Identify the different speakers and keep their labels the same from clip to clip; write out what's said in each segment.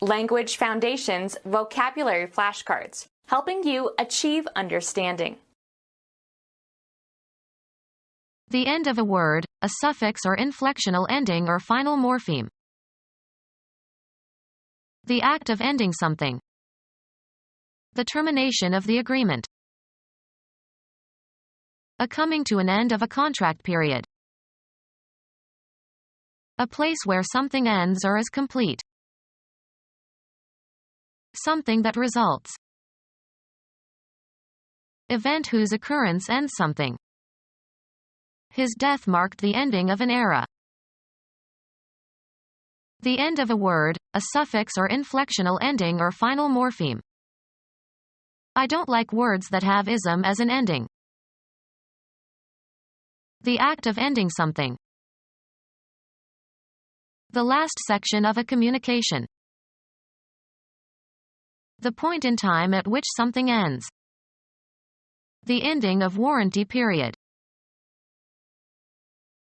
Speaker 1: Language Foundations Vocabulary Flashcards, helping you achieve understanding.
Speaker 2: The end of a word, a suffix or inflectional ending or final morpheme. The act of ending something. The termination of the agreement. A coming to an end of a contract period. A place where something ends or is complete. Something that results. Event whose occurrence ends something. His death marked the ending of an era. The end of a word, a suffix or inflectional ending or final morpheme. I don't like words that have ism as an ending. The act of ending something. The last section of a communication. The point in time at which something ends. The ending of warranty period.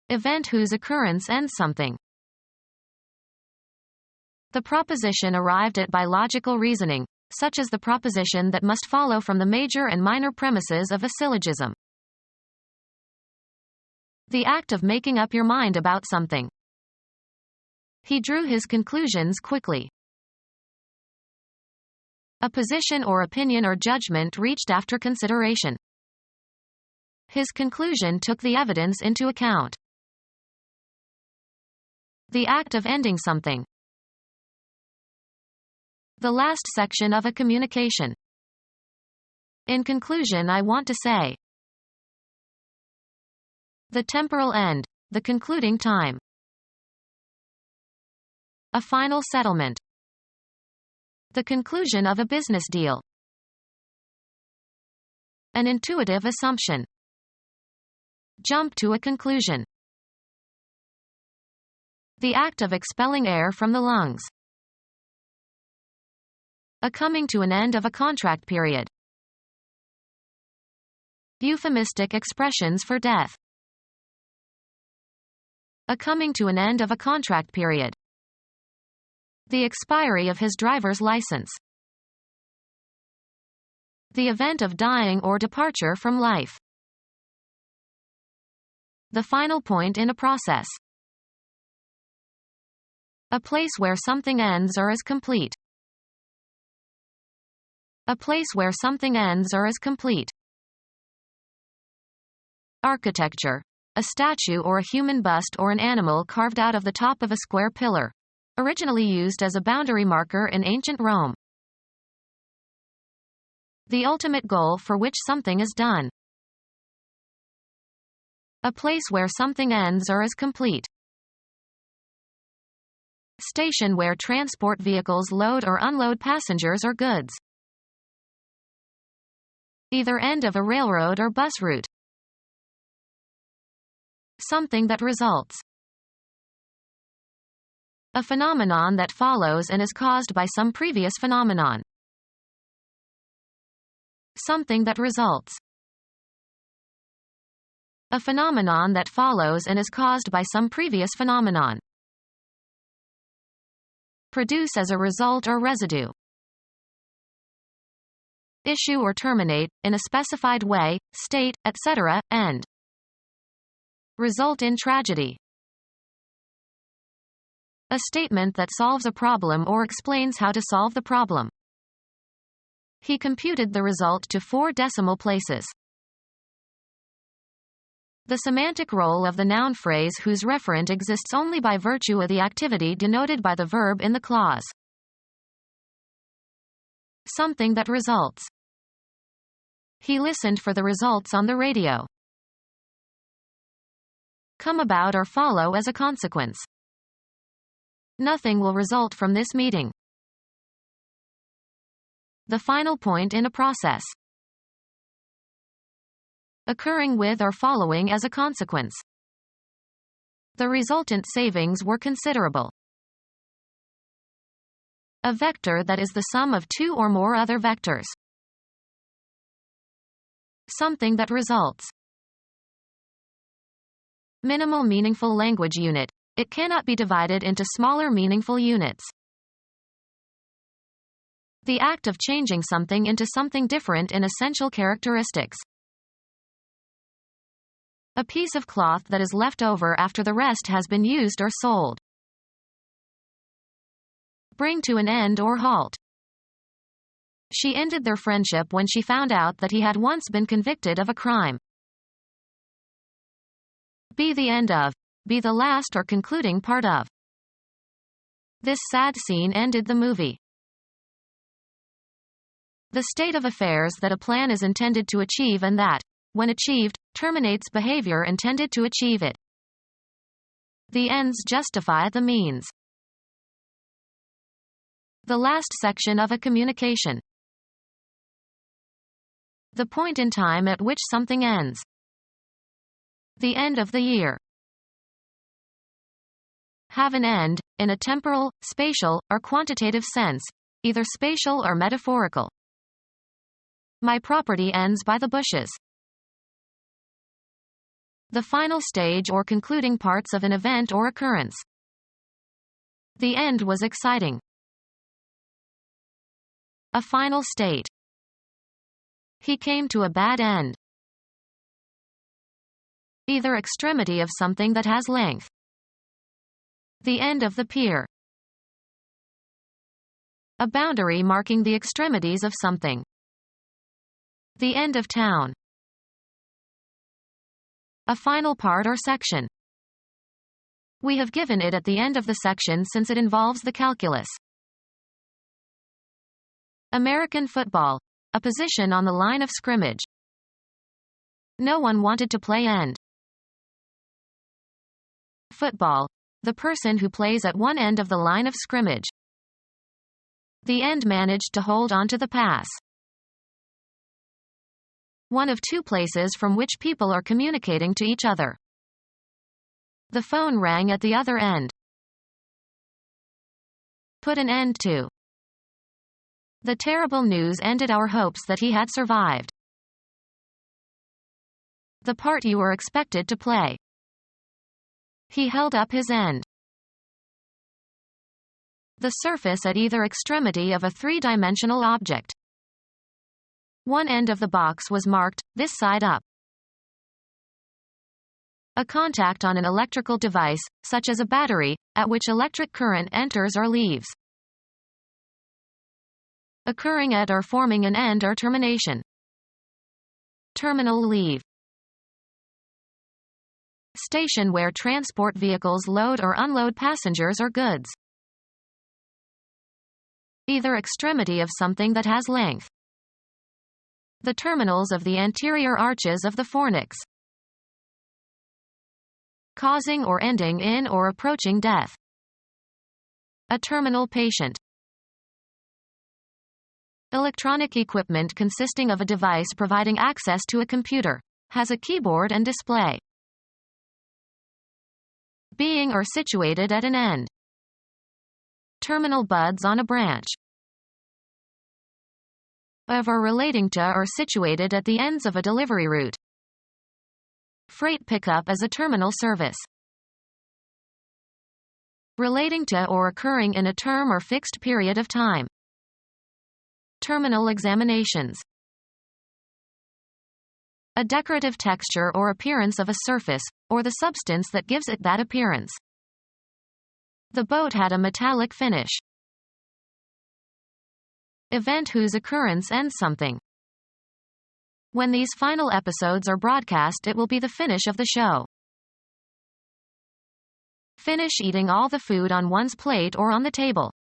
Speaker 2: Event whose occurrence ends something. The proposition arrived at by logical reasoning, such as the proposition that must follow from the major and minor premises of a syllogism. The act of making up your mind about something. He drew his conclusions quickly. A position or opinion or judgment reached after consideration. His conclusion took the evidence into account. The act of ending something. The last section of a communication. In conclusion, I want to say. The temporal end, the concluding time. A final settlement. The conclusion of a business deal. An intuitive assumption. Jump to a conclusion. The act of expelling air from the lungs. A coming to an end of a contract period. Euphemistic expressions for death. A coming to an end of a contract period. The expiry of his driver's license. The event of dying or departure from life. The final point in a process. A place where something ends or is complete. A place where something ends or is complete. Architecture. A statue or a human bust or an animal carved out of the top of a square pillar. Originally used as a boundary marker in ancient Rome. The ultimate goal for which something is done. A place where something ends or is complete. Station where transport vehicles load or unload passengers or goods. Either end of a railroad or bus route. Something that results. A phenomenon that follows and is caused by some previous phenomenon. Something that results. A phenomenon that follows and is caused by some previous phenomenon. Produce as a result or residue. Issue or terminate, in a specified way, state, etc., end. Result in tragedy. A statement that solves a problem or explains how to solve the problem. He computed the result to 4 decimal places. The semantic role of the noun phrase whose referent exists only by virtue of the activity denoted by the verb in the clause. Something that results. He listened for the results on the radio. Come about or follow as a consequence. Nothing will result from this meeting. The final point in a process. Occurring with or following as a consequence. The resultant savings were considerable. A vector that is the sum of 2 or more other vectors. Something that results. Minimal meaningful language unit. It cannot be divided into smaller meaningful units. The act of changing something into something different in essential characteristics. A piece of cloth that is left over after the rest has been used or sold. Bring to an end or halt. She ended their friendship when she found out that he had once been convicted of a crime. Be the end of. Be the last or concluding part of. This sad scene ended the movie. The state of affairs that a plan is intended to achieve and that, when achieved, terminates behavior intended to achieve it. The ends justify the means. The last section of a communication. The point in time at which something ends. The end of the year. Have an end, in a temporal, spatial, or quantitative sense, either spatial or metaphorical. My property ends by the bushes. The final stage or concluding parts of an event or occurrence. The end was exciting. A final state. He came to a bad end. Either extremity of something that has length. The end of the pier. A boundary marking the extremities of something. The end of town. A final part or section. We have given it at the end of the section since it involves the calculus. American football. A position on the line of scrimmage. No one wanted to play end. Football. The person who plays at one end of the line of scrimmage. The end managed to hold on to the pass. One of two places from which people are communicating to each other. The phone rang at the other end. Put an end to. The terrible news ended our hopes that he had survived. The part you were expected to play. He held up his end. The surface at either extremity of a three-dimensional object. One end of the box was marked, this side up. A contact on an electrical device, such as a battery, at which electric current enters or leaves. Occurring at or forming an end or termination. Terminal leave. Station where transport vehicles load or unload passengers or goods. Either extremity of something that has length. The terminals of the anterior arches of the fornix. Causing or ending in or approaching death. A terminal patient. Electronic equipment consisting of a device providing access to a computer. Has a keyboard and display. Being or situated at an end. Terminal buds on a branch. Of or relating to or situated at the ends of a delivery route. Freight pickup as a terminal service. Relating to or occurring in a term or fixed period of time. Terminal examinations. A decorative texture or appearance of a surface, or the substance that gives it that appearance. The boat had a metallic finish. Event whose occurrence ends something. When these final episodes are broadcast, it will be the finish of the show. Finish eating all the food on one's plate or on the table.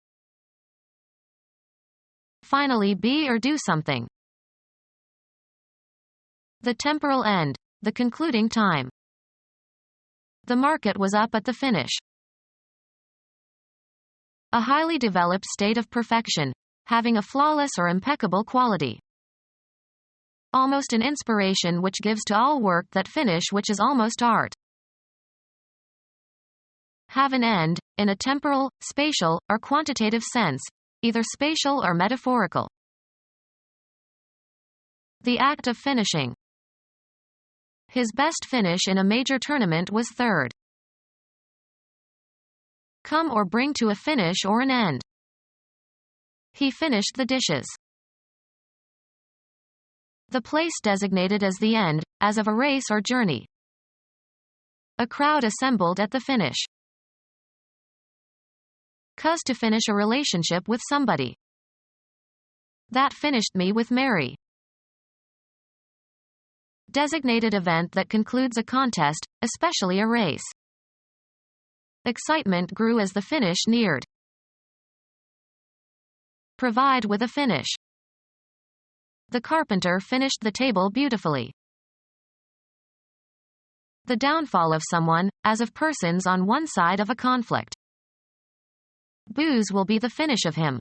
Speaker 2: Finally be or do something. The temporal end, the concluding time. The market was up at the finish. A highly developed state of perfection, having a flawless or impeccable quality. Almost an inspiration which gives to all work that finish which is almost art. Have an end, in a temporal, spatial, or quantitative sense, either spatial or metaphorical. The act of finishing. His best finish in a major tournament was third. Come or bring to a finish or an end. He finished the dishes. The place designated as the end, as of a race or journey. A crowd assembled at the finish. Cause to finish a relationship with somebody. That finished me with Mary. Designated event that concludes a contest, especially a race. Excitement grew as the finish neared. Provide with a finish. The carpenter finished the table beautifully. The downfall of someone, as of persons on one side of a conflict. Booze will be the finish of him.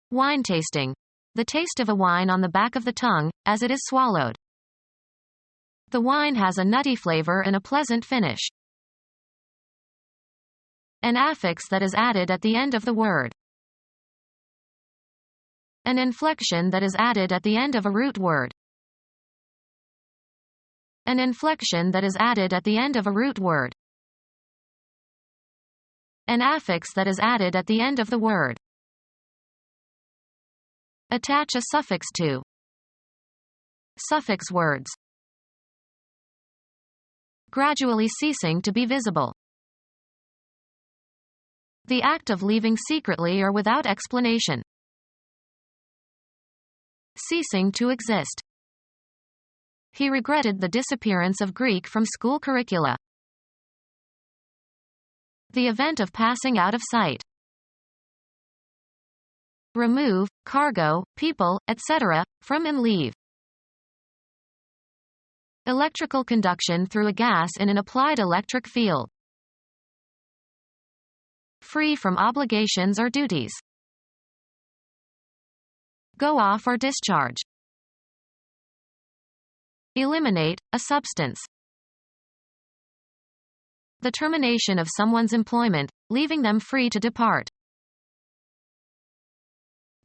Speaker 2: Wine tasting. The taste of a wine on the back of the tongue, as it is swallowed. The wine has a nutty flavor and a pleasant finish. An affix that is added at the end of the word. An inflection that is added at the end of a root word. An inflection that is added at the end of a root word. An affix that is added at the end of the word. Attach a suffix to. Suffix words. Gradually ceasing to be visible. The act of leaving secretly or without explanation. Ceasing to exist. He regretted the disappearance of Greek from school curricula. The event of passing out of sight. Remove, cargo, people, etc., from and leave. Electrical conduction through a gas in an applied electric field. Free from obligations or duties. Go off or discharge. Eliminate, a substance. The termination of someone's employment, leaving them free to depart.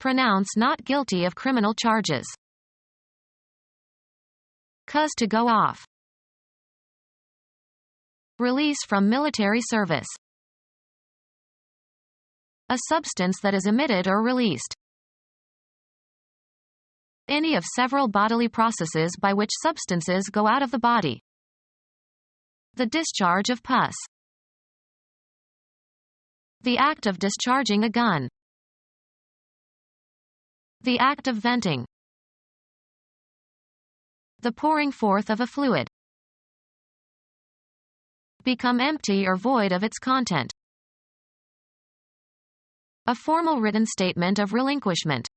Speaker 2: Pronounce not guilty of criminal charges. Cause to go off. Release from military service. A substance that is emitted or released. Any of several bodily processes by which substances go out of the body. The discharge of pus. The act of discharging a gun. The act of venting. The pouring forth of a fluid. Become empty or void of its content. A formal written statement of relinquishment.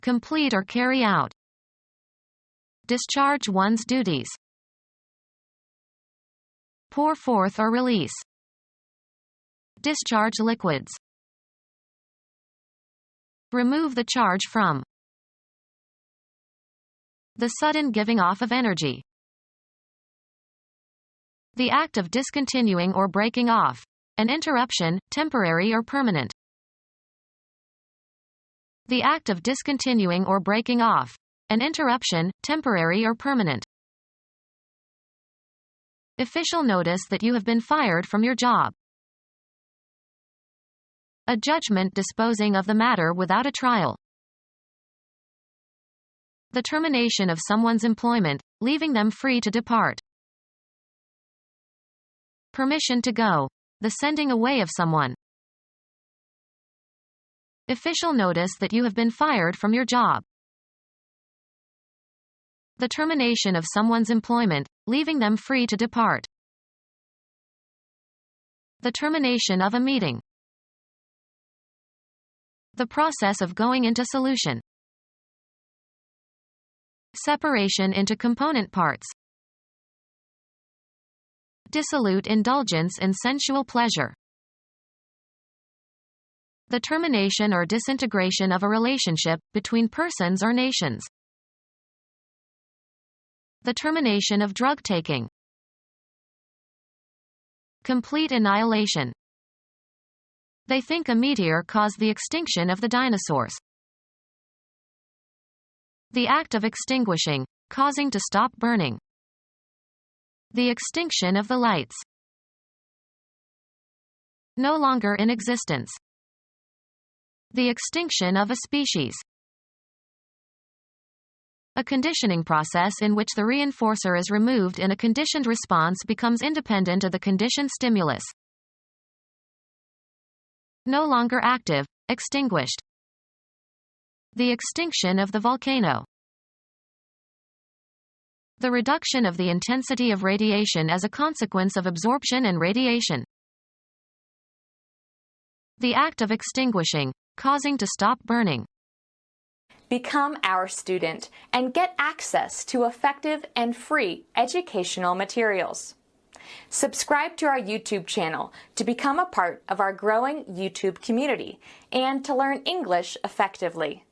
Speaker 2: Complete or carry out. Discharge one's duties. Pour forth or release. Discharge liquids. Remove the charge from. The sudden giving off of energy. The act of discontinuing or breaking off. An interruption, temporary or permanent. The act of discontinuing or breaking off. An interruption, temporary or permanent. Official notice that you have been fired from your job. A judgment disposing of the matter without a trial. The termination of someone's employment, leaving them free to depart. Permission to go. The sending away of someone. Official notice that you have been fired from your job. The termination of someone's employment, leaving them free to depart. The termination of a meeting. The process of going into solution. Separation into component parts. Dissolute indulgence in sensual pleasure. The termination or disintegration of a relationship, between persons or nations. The termination of drug taking. Complete annihilation. They think a meteor caused the extinction of the dinosaurs. The act of extinguishing, causing to stop burning. The extinction of the lights. no longer in existence. The extinction of a species. A conditioning process in which the reinforcer is removed and a conditioned response becomes independent of the conditioned stimulus. No longer active, extinguished. The extinction of the volcano. The reduction of the intensity of radiation as a consequence of absorption and radiation. The act of extinguishing, causing to stop burning.
Speaker 1: Become our student and get access to effective and free educational materials. Subscribe to our YouTube channel to become a part of our growing YouTube community and to learn English effectively.